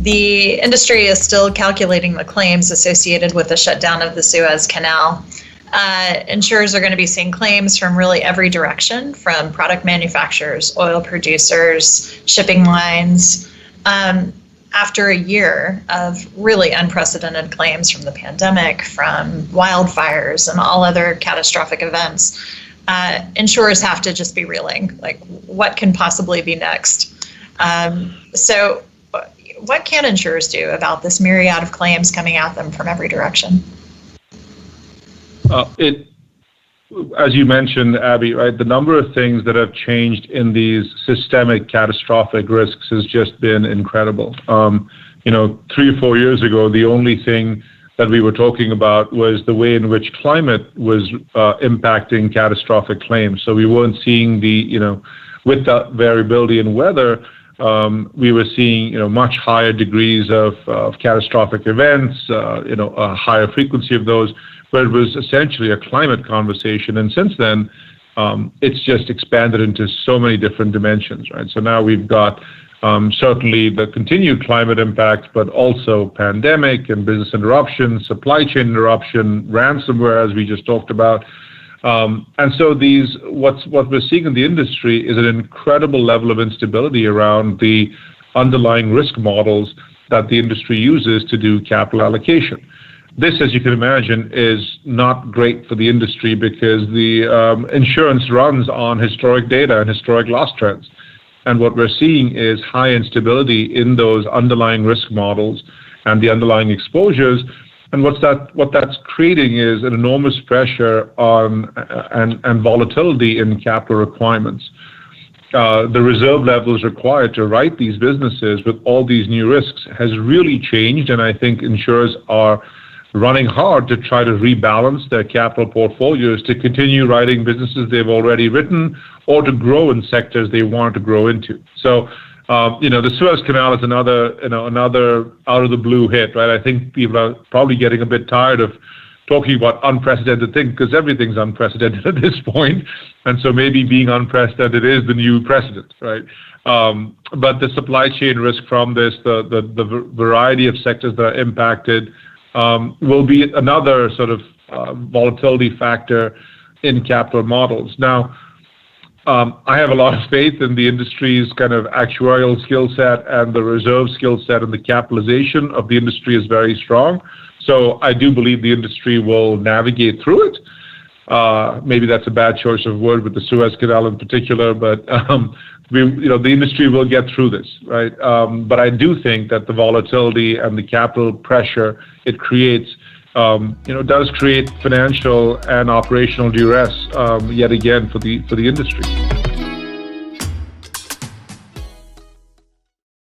The industry is still calculating the claims associated with the shutdown of the Suez Canal. Insurers are going to be seeing claims from really every direction, from product manufacturers, oil producers, shipping lines. After a year of really unprecedented claims from the pandemic, from wildfires and all other catastrophic events, insurers have to just be reeling, like what can possibly be next? So what can insurers do about this myriad of claims coming at them from every direction? As you mentioned, Abby, right, the number of things that have changed in these systemic catastrophic risks has just been incredible. 3 or 4 years ago, the only thing that we were talking about was the way in which climate was impacting catastrophic claims. So we weren't seeing with the variability in weather, we were seeing, much higher degrees of catastrophic events, a higher frequency of those, but it was essentially a climate conversation. And since then, it's just expanded into so many different dimensions, right? So now we've got certainly the continued climate impact, but also pandemic and business interruption, supply chain interruption, ransomware, as we just talked about. And so what we're seeing in the industry is an incredible level of instability around the underlying risk models that the industry uses to do capital allocation. This, as you can imagine, is not great for the industry because the insurance runs on historic data and historic loss trends. And what we're seeing is high instability in those underlying risk models and the underlying exposures. And what that's creating is an enormous pressure on and volatility in capital requirements. The reserve levels required to write these businesses with all these new risks has really changed, and I think insurers are running hard to try to rebalance their capital portfolios to continue writing businesses they've already written or to grow in sectors they want to grow into. So, the Suez Canal is another out of the blue hit, right? I think people are probably getting a bit tired of talking about unprecedented things because everything's unprecedented at this point. And so maybe being unprecedented is the new precedent, right? But the supply chain risk from this, the variety of sectors that are impacted, will be another sort of volatility factor in capital models. Now, I have a lot of faith in the industry's kind of actuarial skill set, and the reserve skill set and the capitalization of the industry is very strong. So I do believe the industry will navigate through it. Maybe that's a bad choice of word with the Suez Canal in particular, but the industry will get through this, right? But I do think that the volatility and the capital pressure it creates, does create financial and operational duress yet again for the industry.